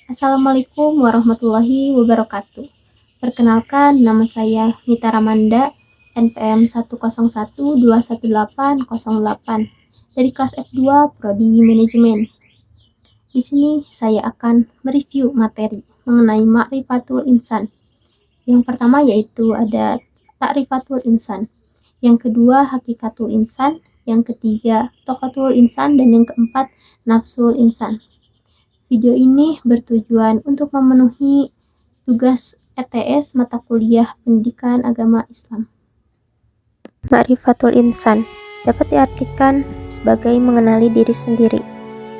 Assalamualaikum warahmatullahi wabarakatuh. Perkenalkan, nama saya Mita Ramanda, NPM 101211808 dari kelas F2 Prodi Manajemen. Di sini saya akan mereview materi mengenai Ma'rifatul Insan. Yang pertama yaitu ada Ta'rifatul Insan. Yang kedua Hakikatul Insan. Yang ketiga Toqatul Insan. Dan yang keempat Nafsul Insan. Video ini bertujuan untuk memenuhi tugas ETS mata kuliah Pendidikan Agama Islam. Ma'rifatul insan dapat diartikan sebagai mengenali diri sendiri.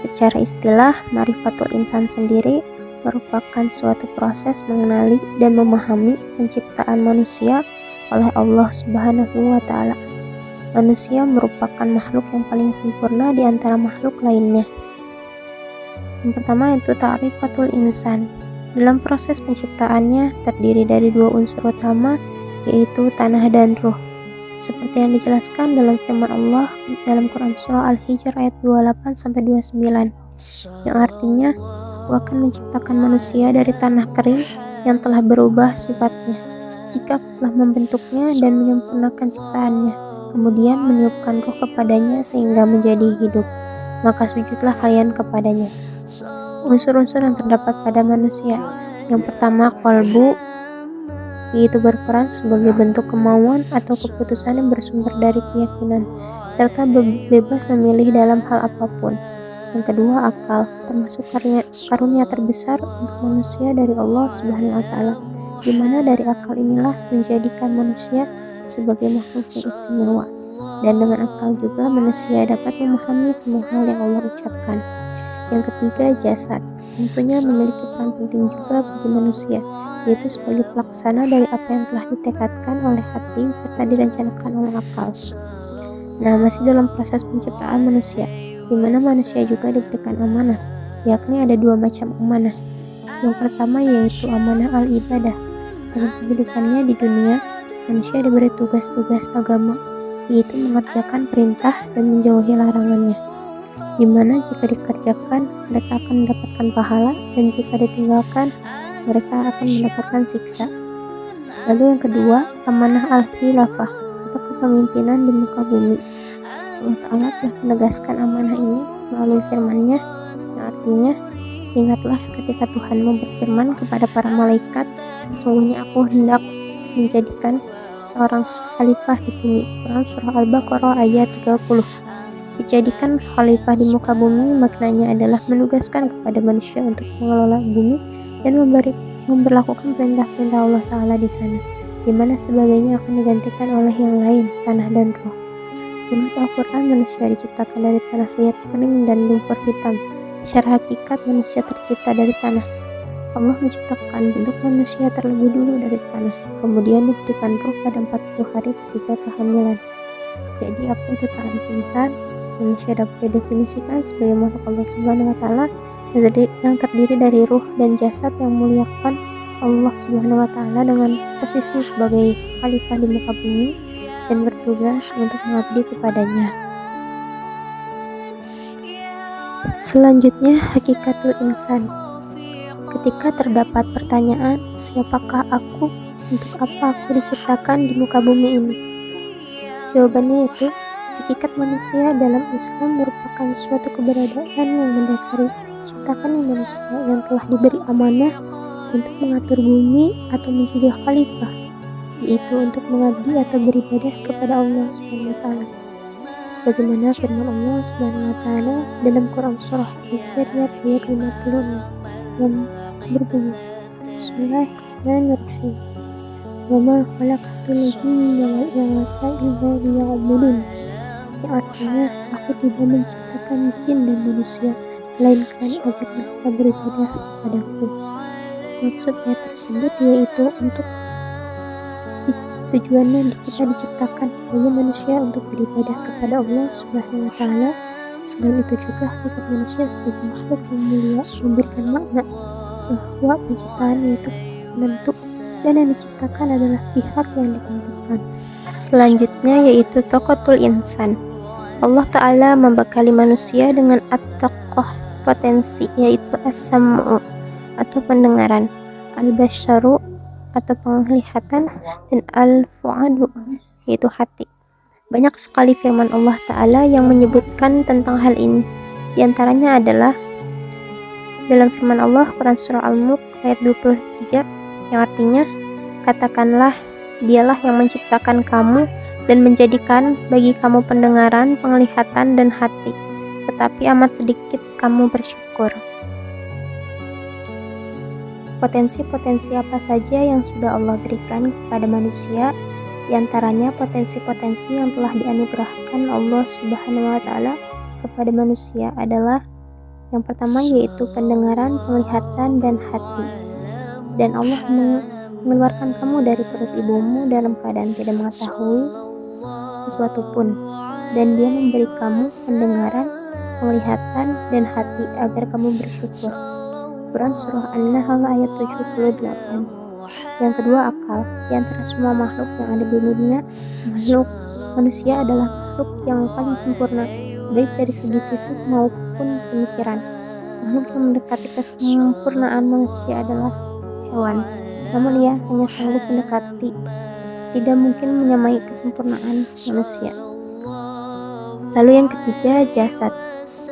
Secara istilah, ma'rifatul insan sendiri merupakan suatu proses mengenali dan memahami penciptaan manusia oleh Allah Subhanahu wa Ta'ala. Manusia merupakan makhluk yang paling sempurna di antara makhluk lainnya. Yang pertama yaitu ta'rifatul insan. Dalam proses penciptaannya terdiri dari dua unsur utama, yaitu tanah dan ruh. Seperti yang dijelaskan dalam firman Allah dalam Quran Surah Al-Hijr ayat 28-29, yang artinya, Aku akan menciptakan manusia dari tanah kering yang telah berubah sifatnya, jika Aku telah membentuknya dan menyempurnakan ciptaannya, kemudian meniupkan ruh kepadanya sehingga menjadi hidup, maka sujudlah kalian kepadanya. Unsur-unsur yang terdapat pada manusia. Yang pertama, qalbu, yaitu berperan sebagai bentuk kemauan atau keputusan yang bersumber dari keyakinan, serta bebas memilih dalam hal apapun. Yang kedua, akal, termasuk karunia terbesar untuk manusia dari Allah Subhanahu wa Ta'ala, di mana dari akal inilah menjadikan manusia sebagai makhluk yang istimewa. Dan dengan akal juga manusia dapat memahami semua hal yang Allah ucapkan. Yang ketiga, jasad, tentunya memiliki peran penting juga bagi manusia, yaitu sebagai pelaksana dari apa yang telah ditekadkan oleh hati serta direncanakan oleh akal. Nah, masih dalam proses penciptaan manusia, di mana manusia juga diberikan amanah, yakni ada dua macam amanah. Yang pertama yaitu amanah al-ibadah. Dalam kehidupannya di dunia, manusia diberi tugas-tugas agama, yaitu mengerjakan perintah dan menjauhi larangannya, di mana jika dikerjakan mereka akan mendapatkan pahala dan jika ditinggalkan mereka akan mendapatkan siksa. Lalu yang kedua, amanah al-khilafah atau kepemimpinan di muka bumi. Allah Ta'ala telah menegaskan amanah ini melalui firman-Nya yang artinya, ingatlah ketika Tuhanmu berfirman kepada para malaikat, sesungguhnya Aku hendak menjadikan seorang khalifah di bumi. Quran Surah Al-Baqarah ayat 30. Dijadikan khalifah di muka bumi maknanya adalah menugaskan kepada manusia untuk mengelola bumi dan memberlakukan perintah-perintah Allah Ta'ala di sana, di mana sebagainya akan digantikan oleh yang lain, tanah dan roh. Menurut Al-Quran, manusia diciptakan dari tanah liat kering dan lumpur hitam. Secara hakikat, manusia tercipta dari tanah. Allah menciptakan bentuk manusia terlebih dulu dari tanah, kemudian diberikan ruh pada 40 hari ketika kehamilan. Jadi apa itu ta'rif insan? Manusia dapat didefinisikan sebagai makhluk Allah Subhanahu wa Ta'ala yang terdiri dari ruh dan jasad yang memuliakan Allah Subhanahu wa Ta'ala dengan posisi sebagai khalifah di muka bumi dan bertugas untuk mengabdi kepadanya. Selanjutnya, hakikatul insan. Ketika terdapat pertanyaan, siapakah aku? Untuk apa aku diciptakan di muka bumi ini? Jawabannya yaitu, hakikat manusia dalam Islam merupakan suatu keberadaan yang mendasari ciptakan manusia yang telah diberi amanah untuk mengatur bumi atau menjadi khalifah, yaitu untuk mengabdi atau beribadah kepada Allah Subhanahu wa Ta'ala. Sebagaimana firman Allah Subhanahu wa Ta'ala dalam Quran Surah Al-Zariyat ayat 56 yang berbunyi, Bismillahirrahmanirrahim. Wa ma khalaqtul jinna wal insa illa liya'budun. Yang artinya, Aku tidak menciptakan jin dan manusia melainkan agar mereka beribadah kepadaku. Maksud ayat tersebut yaitu untuk tujuannya kita diciptakan sebagai manusia untuk beribadah kepada Allah Subhanahu wa Ta'ala. Selain itu juga hakikat manusia sebagai makhluk yang mulia memberikan makna bahwa penciptaan yaitu bentuk dan yang diciptakan adalah pihak yang ditentukan. Selanjutnya yaitu toqatul insan. Allah Ta'ala membekali manusia dengan at-taqah, potensi, yaitu as-sam'u, atau pendengaran, al-basharu atau penglihatan, dan al-fu'adu yaitu hati. Banyak sekali firman Allah Ta'ala yang menyebutkan tentang hal ini. Di antaranya adalah dalam firman Allah Quran Surah Al-Mulk ayat 23 yang artinya, katakanlah dialah yang menciptakan kamu dan menjadikan bagi kamu pendengaran, penglihatan, dan hati, tetapi amat sedikit kamu bersyukur. Potensi-potensi apa saja yang sudah Allah berikan kepada manusia? Di antaranya potensi-potensi yang telah dianugerahkan Allah Subhanahu wa Ta'ala kepada manusia adalah yang pertama yaitu pendengaran, penglihatan, dan hati. Dan Allah mengeluarkan kamu dari perut ibumu dalam keadaan tidak mengetahui sesuatu pun, dan Dia memberi kamu pendengaran, penglihatan, dan hati agar kamu bersyukur. Quran Surah An-Nahl ayat 78. Yang kedua, akal. Di antara semua makhluk yang ada di dunia, makhluk manusia adalah makhluk yang paling sempurna, baik dari segi fisik maupun pemikiran. Makhluk yang mendekati kesempurnaan manusia adalah hewan. Namun ia hanya sanggup mendekati, tidak mungkin menyamai kesempurnaan manusia. Lalu yang ketiga, jasad.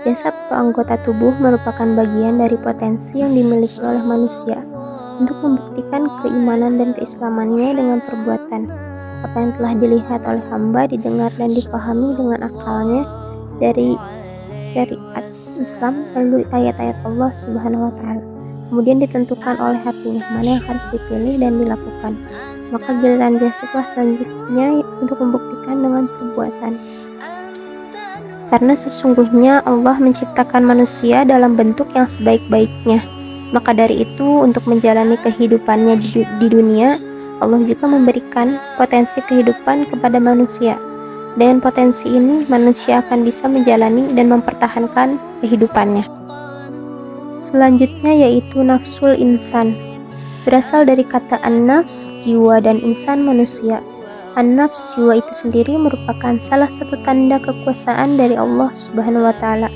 Jasad atau anggota tubuh merupakan bagian dari potensi yang dimiliki oleh manusia untuk membuktikan keimanan dan keislamannya dengan perbuatan. Apa yang telah dilihat oleh hamba, didengar dan dipahami dengan akalnya dari syariat Islam melalui ayat-ayat Allah Subhanahu wa Ta'ala. Kemudian ditentukan oleh hatinya mana yang harus dipilih dan dilakukan. Maka giliran jasadlah selanjutnya untuk membuktikan dengan perbuatan. Karena sesungguhnya Allah menciptakan manusia dalam bentuk yang sebaik-baiknya. Maka dari itu, untuk menjalani kehidupannya di dunia, Allah juga memberikan potensi kehidupan kepada manusia. Dengan potensi ini, manusia akan bisa menjalani dan mempertahankan kehidupannya. Selanjutnya yaitu nafsul insan. Berasal dari kata an-nafs, jiwa, dan insan, manusia. An-nafs, jiwa itu sendiri merupakan salah satu tanda kekuasaan dari Allah Subhanahu wa Ta'ala.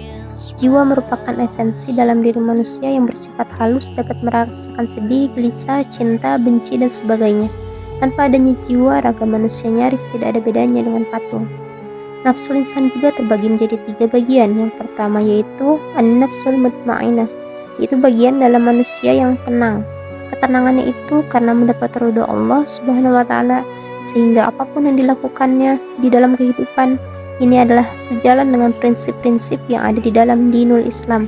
Jiwa merupakan esensi dalam diri manusia yang bersifat halus, dapat merasakan sedih, gelisah, cinta, benci, dan sebagainya. Tanpa adanya jiwa, raga manusia nyaris tidak ada bedanya dengan patung. Nafsul insan juga terbagi menjadi 3 bagian. Yang pertama yaitu an-nafsul mutmainnah, yaitu bagian dalam manusia yang tenang. Ketenangannya itu karena mendapat ridho Allah Subhanahu wa Ta'ala, sehingga apapun yang dilakukannya di dalam kehidupan ini adalah sejalan dengan prinsip-prinsip yang ada di dalam dinul Islam,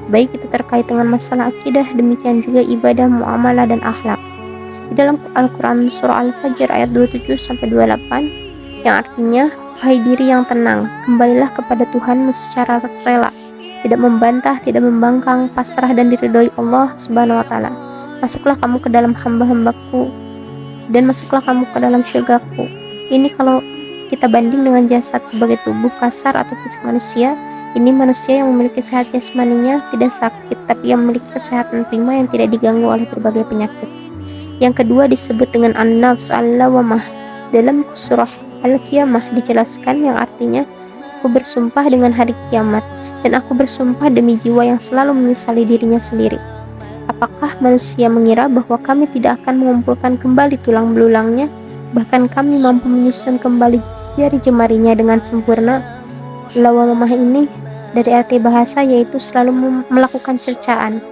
baik itu terkait dengan masalah akidah, demikian juga ibadah, muamalah, dan akhlak. Di dalam Al-Quran Surah Al-Fajr ayat 27-28 yang artinya, wahai diri yang tenang, kembalilah kepada Tuhanmu secara rela, tidak membantah, tidak membangkang, pasrah dan diridhoi Allah Subhanahu wa Ta'ala. Masuklah kamu ke dalam hamba-hambaku dan masuklah kamu ke dalam syurgaku. Ini kalau kita banding dengan jasad sebagai tubuh kasar atau fisik manusia, ini manusia yang memiliki sehat jasmaninya, tidak sakit, tapi yang memiliki kesehatan prima yang tidak diganggu oleh berbagai penyakit. Yang kedua disebut dengan an-nafs al-lawamah. Dalam surah Al-Qiyamah dijelaskan yang artinya, aku bersumpah dengan hari kiamat, dan aku bersumpah demi jiwa yang selalu menyesali dirinya sendiri. Apakah manusia mengira bahwa kami tidak akan mengumpulkan kembali tulang belulangnya, bahkan kami mampu menyusun kembali jari jemarinya dengan sempurna? Lawamah ini dari arti bahasa yaitu selalu melakukan cercaan.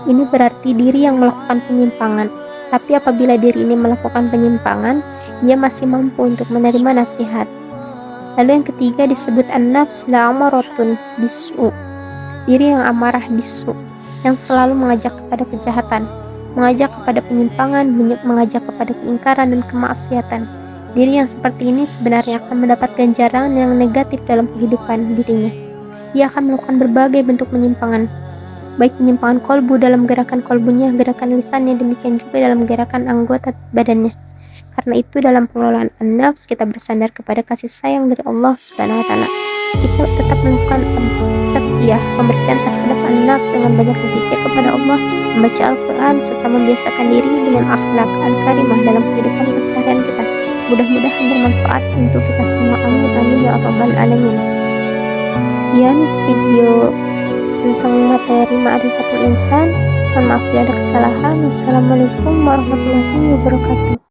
Ini berarti diri yang melakukan penyimpangan. Tapi apabila diri ini melakukan penyimpangan, ia masih mampu untuk menerima nasihat. Lalu yang ketiga disebut an-nafs la'amaratun bisu, diri yang amarah bisu, yang selalu mengajak kepada kejahatan, mengajak kepada penyimpangan, mengajak kepada keingkaran dan kemaksiatan. Diri yang seperti ini sebenarnya akan mendapat ganjaran yang negatif dalam kehidupan dirinya. Ia akan melakukan berbagai bentuk penyimpangan, baik penyimpangan kolbu dalam gerakan kolbunya, gerakan lisannya, demikian juga dalam gerakan anggota badannya. Karena itu dalam pengelolaan an-nafs kita bersandar kepada kasih sayang dari Allah Subhanahu wa Ta'ala. Kita tetap melakukan tazkiyah, pembersihan terhadap an-nafs dengan banyak zikir kepada Allah, membaca Al-Quran, serta membiasakan diri dengan akhlak al-karimah dalam kehidupan keseharian kita. Mudah-mudahan bermanfaat untuk kita semua. Amin amin ya rabbal alamin. Sekian video tentang materi Ma'rifatul Insan. Mohon maaf bila ada kesalahan. Wassalamualaikum warahmatullahi wabarakatuh.